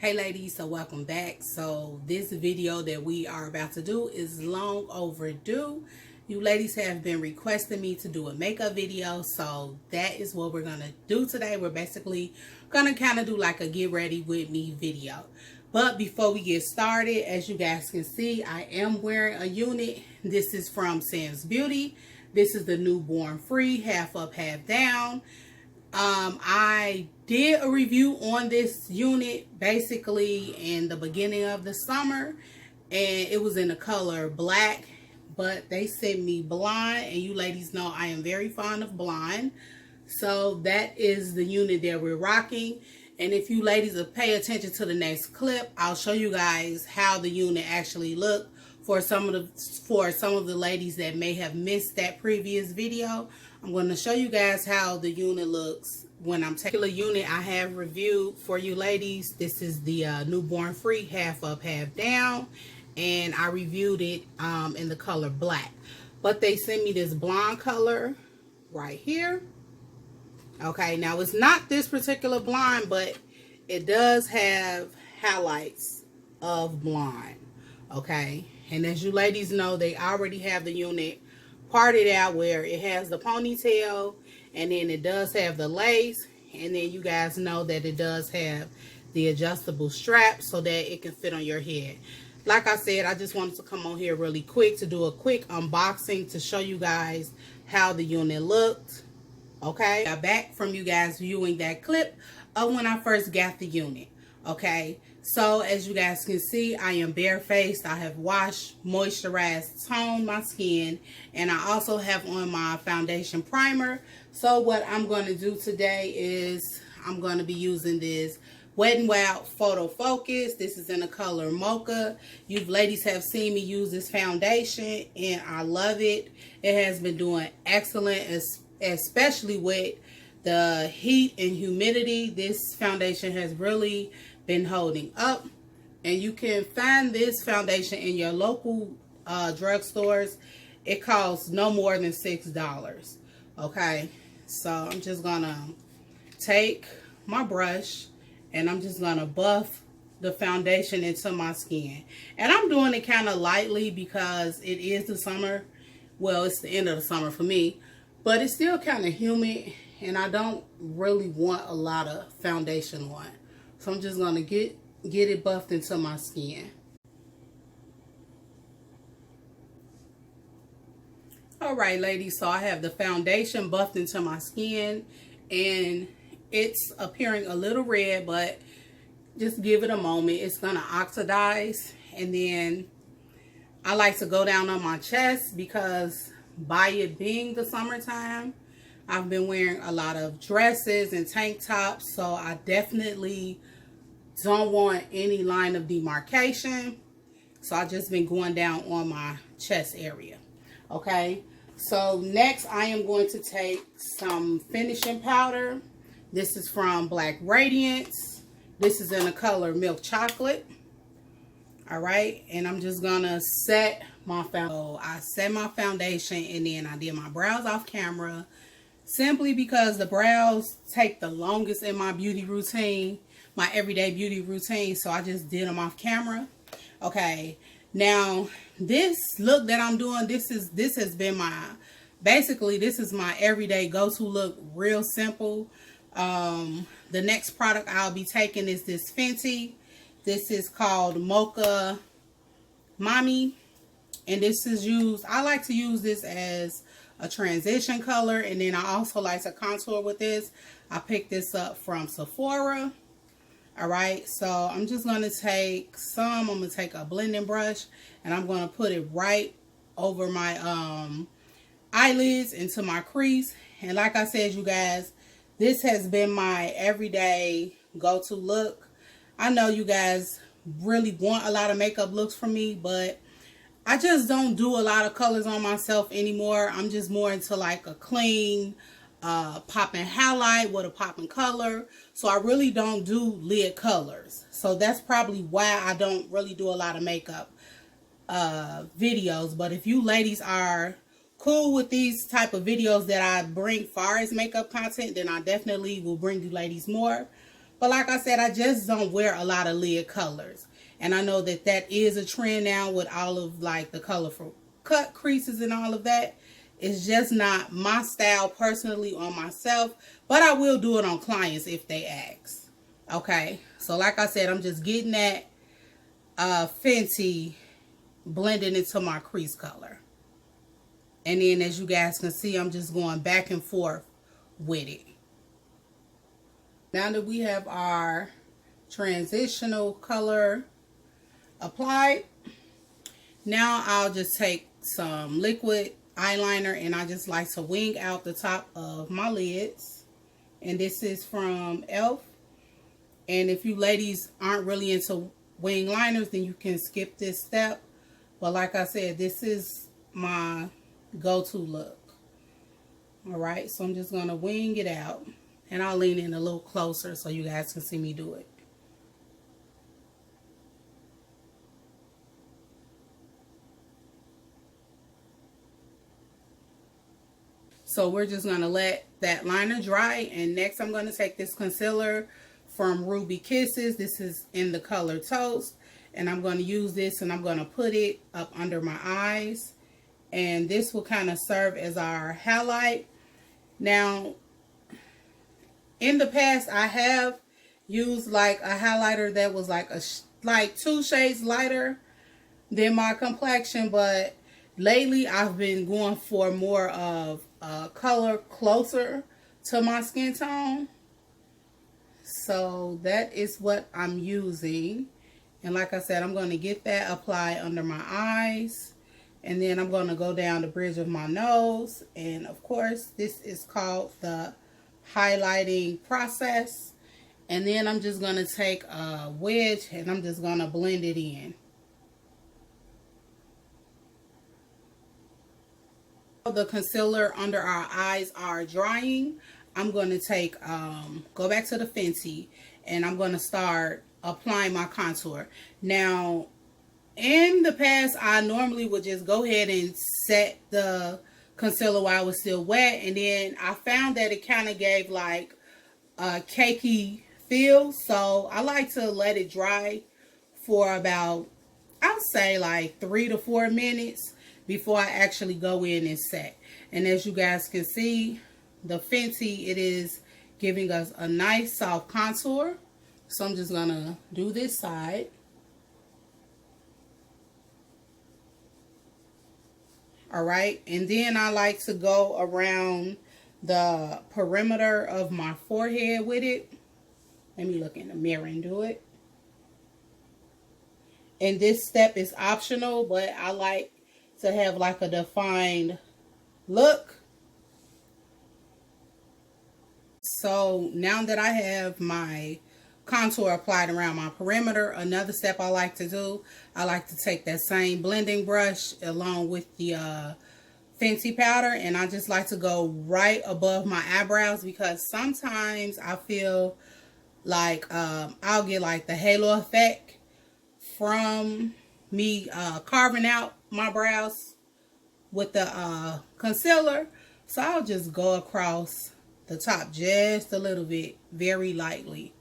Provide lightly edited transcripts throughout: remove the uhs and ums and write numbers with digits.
Hey ladies, so welcome back. So this video that we are about to do is long overdue. You ladies have been requesting me to do a makeup video, so that is what we're gonna do today. We're basically gonna kind of do like a get ready with me video. But before we get started, as you guys can see, I am wearing a unit. This is from Sam's Beauty. This is the newborn free, half up, half down. I did a review on this unit basically in the beginning of the summer, and it was in the color black, but they sent me blonde, and you ladies know I am very fond of blonde. So that is the unit that we're rocking. And if you ladies will pay attention to the next clip, I'll show you guys how the unit actually looked for some of the ladies that may have missed that previous video. I'm going to show you guys how the unit looks when I'm taking the unit I have reviewed for you ladies. This is the newborn free, half up, half down, and I reviewed it in the color black. But they sent me this blonde color right here. Okay, now it's not this particular blonde, but it does have highlights of blonde. Okay, and as you ladies know, they already have the unit parted out where it has the ponytail, and then it does have the lace, and then you guys know that it does have the adjustable strap so that it can fit on your head. Like I said, I just wanted to come on here really quick to do a quick unboxing to show you guys how the unit looked. Okay, I got back from you guys viewing that clip of when I first got the unit. Okay, so as you guys can see, I am barefaced. I have washed, moisturized, toned my skin, and I also have on my foundation primer. So what I'm going to do today is I'm going to be using this Wet n Wild Photo Focus. This is in the color Mocha. You ladies have seen me use this foundation, and I love it. It has been doing excellent, especially with the heat and humidity. This foundation has really been holding up, and you can find this foundation in your local drugstores. It costs no more than $6. Okay, so I'm just gonna take my brush and I'm just gonna buff the foundation into my skin, and I'm doing it kind of lightly because it is the summer. Well, it's the end of the summer for me, but it's still kind of humid, and I don't really want a lot of foundation on. So I'm just going to get it buffed into my skin. Alright ladies, so I have the foundation buffed into my skin, and it's appearing a little red, but just give it a moment. It's going to oxidize, and then I like to go down on my chest because by it being the summertime, I've been wearing a lot of dresses and tank tops, so I definitely don't want any line of demarcation. So I've just been going down on my chest area. Okay, so next I am going to take some finishing powder. This is from Black Radiance. This is in the color Milk Chocolate. Alright, and I'm just gonna set my foundation. So I set my foundation, and then I did my brows off camera, simply because the brows take the longest in my beauty routine, my everyday beauty routine, so I just did them off camera. Okay, now this look that I'm doing, this has been my, basically this is my everyday go-to look, real simple. The next product I'll be taking is this Fenty. This is called Mocha Mami, and this is used, I like to use this as a transition color, and then I also like to contour with this. I picked this up from Sephora. Alright, so I'm just going to take I'm going to take a blending brush, and I'm going to put it right over my eyelids into my crease. And like I said, you guys, this has been my everyday go-to look. I know you guys really want a lot of makeup looks from me, but I just don't do a lot of colors on myself anymore. I'm just more into like a clean popping highlight with a popping color. So I really don't do lid colors. So that's probably why I don't really do a lot of makeup videos. But if you ladies are cool with these type of videos that I bring far as makeup content, then I definitely will bring you ladies more. But like I said, I just don't wear a lot of lid colors. And I know that that is a trend now with all of like the colorful cut creases and all of that. It's just not my style personally on myself. But I will do it on clients if they ask. Okay. So like I said, I'm just getting that Fenty blending into my crease color. And then as you guys can see, I'm just going back and forth with it. Now that we have our transitional color applied, now I'll just take some liquid eyeliner and I just like to wing out the top of my lids. And this is from e.l.f. And if you ladies aren't really into wing liners, then you can skip this step. But like I said, this is my go-to look. Alright, so I'm just going to wing it out. And I'll lean in a little closer so you guys can see me do it. So we're just going to let that liner dry. And next I'm going to take this concealer from Ruby Kisses. This is in the color Toast. And I'm going to use this and I'm going to put it up under my eyes. And this will kind of serve as our highlight. Now, in the past, I have used like a highlighter that was like 2 shades lighter than my complexion, but lately I've been going for more of a color closer to my skin tone. So that is what I'm using. And like I said, I'm going to get that applied under my eyes. And then I'm going to go down the bridge of my nose. And of course, this is called the highlighting process. And then I'm just going to take a wedge and I'm just going to blend it in. The concealer under our eyes are drying. I'm going to take go back to the Fenty and I'm going to start applying my contour. Now, in the past, I normally would just go ahead and set the concealer while it was still wet, and then I found that it kind of gave like a cakey feel, so I like to let it dry for about, I'll say like 3 to 4 minutes before I actually go in and set. And as you guys can see, the Fenty, it is giving us a nice soft contour. So I'm just gonna do this side. Alright, and then I like to go around the perimeter of my forehead with it. Let me look in the mirror and do it. And this step is optional, but I like to have like a defined look. So now that I have my contour applied around my perimeter, another step I like to do, I like to take that same blending brush along with the Fenty powder, and I just like to go right above my eyebrows, because sometimes I feel like I'll get like the halo effect from me carving out my brows with the concealer. So I'll just go across the top just a little bit, very lightly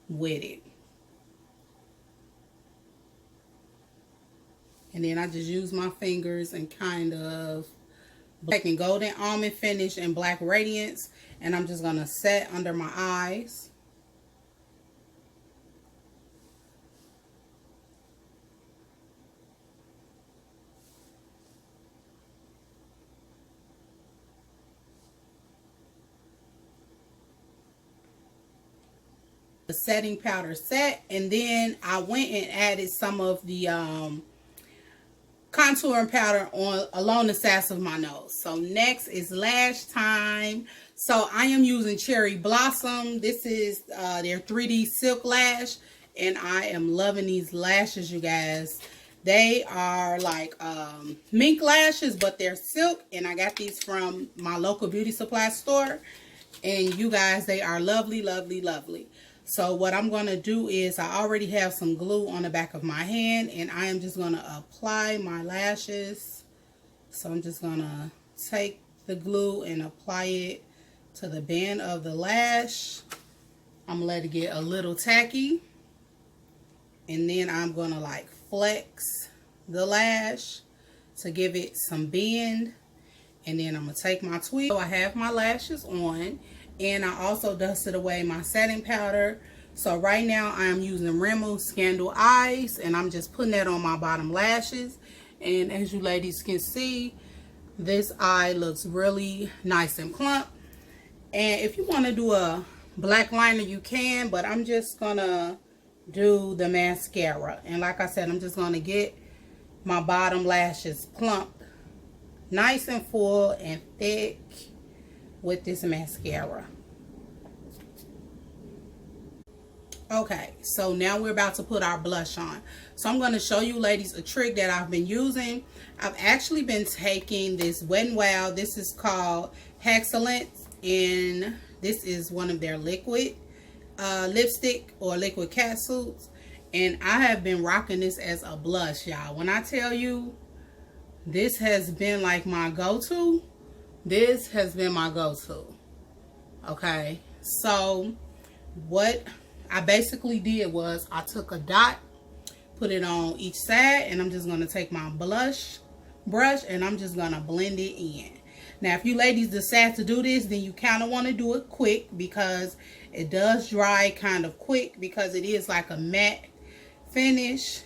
with it. And then I just use my fingers and kind of taking Golden Almond Finish and Black Radiance, and I'm just going to set under my eyes. The setting powder set, and then I went and added some of the contouring powder on along the sides of my nose. So next is lash time. So I am using Cherry Blossom. This is their 3D Silk Lash, and I am loving these lashes, you guys. They are like mink lashes, but they're silk, and I got these from my local beauty supply store. And you guys, they are lovely, lovely, lovely. So what I'm going to do is, I already have some glue on the back of my hand, and I am just going to apply my lashes. So I'm just going to take the glue and apply it to the band of the lash. I'm gonna let it get a little tacky, and then I'm gonna like flex the lash to give it some bend. And then I'm gonna take my tweezers. So I have my lashes on, and I also dusted away my setting powder. So right now I am using Rimmel Scandal Eyes, and I'm just putting that on my bottom lashes. And as you ladies can see, this eye looks really nice and plump. And if you want to do a black liner, you can, but I'm just gonna do the mascara. And like I said, I'm just gonna get my bottom lashes plump, nice and full and thick with this mascara. Okay, so now we're about to put our blush on. So I'm going to show you ladies a trick that I've been using. I've actually been taking this Wet n Wild. This is called Excellence, and this is one of their liquid lipstick or liquid capsules. And I have been rocking this as a blush, y'all. When I tell you, this has been like my go-to. This has been my go-to. Okay, so what I basically did was I took a dot, put it on each side, and I'm just going to take my blush brush and I'm just going to blend it in. Now, if you ladies decide to do this, then you kind of want to do it quick, because it does dry kind of quick, because it is like a matte finish.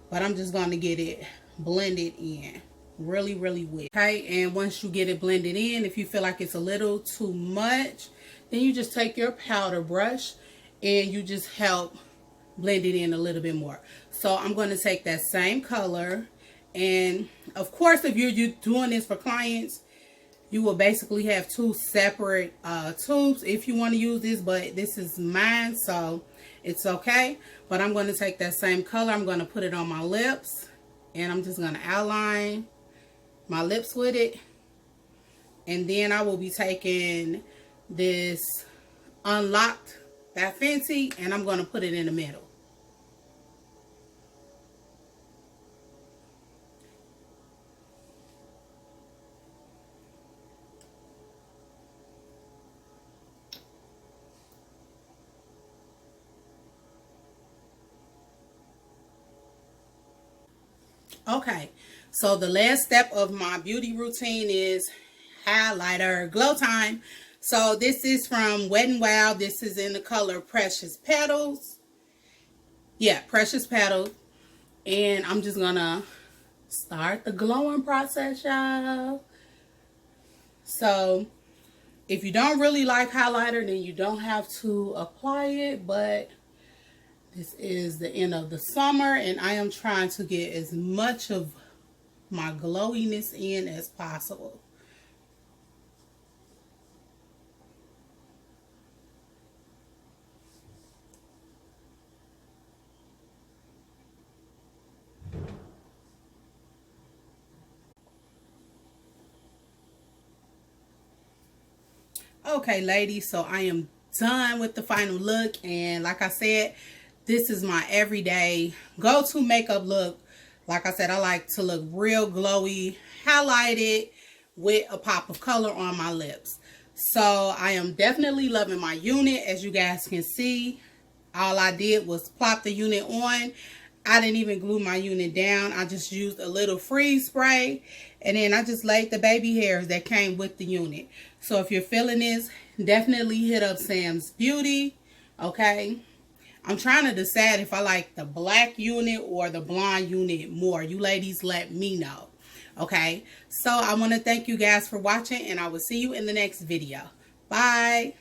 But I'm just going to get it blended in really, really well. Okay, and once you get it blended in, if you feel like it's a little too much, then you just take your powder brush and you just help blend it in a little bit more. So I'm going to take that same color, and of course, if you're doing this for clients, you will basically have two separate tubes if you want to use this, but this is mine, so it's okay. But I'm going to take that same color, I'm going to put it on my lips, and I'm just going to outline my lips with it. And then I will be taking this Unlocked by Fenty, and I'm going to put it in the middle. Okay, so the last step of my beauty routine is highlighter glow time. So this is from Wet n Wild. This is in the color Precious Petals. Yeah, Precious Petals. And I'm just gonna start the glowing process, y'all. So if you don't really like highlighter, then you don't have to apply it, but this is the end of the summer, and I am trying to get as much of my glowiness in as possible. Okay, ladies, so I am done with the final look, and like I said, this is my everyday go-to makeup look. Like I said, I like to look real glowy, highlighted with a pop of color on my lips. So I am definitely loving my unit. As you guys can see, all I did was plop the unit on. I didn't even glue my unit down. I just used a little freeze spray, and then I just laid the baby hairs that came with the unit. So if you're feeling this, definitely hit up Sam's Beauty, okay? I'm trying to decide if I like the black unit or the blonde unit more. You ladies let me know, okay? So I want to thank you guys for watching, and I will see you in the next video. Bye.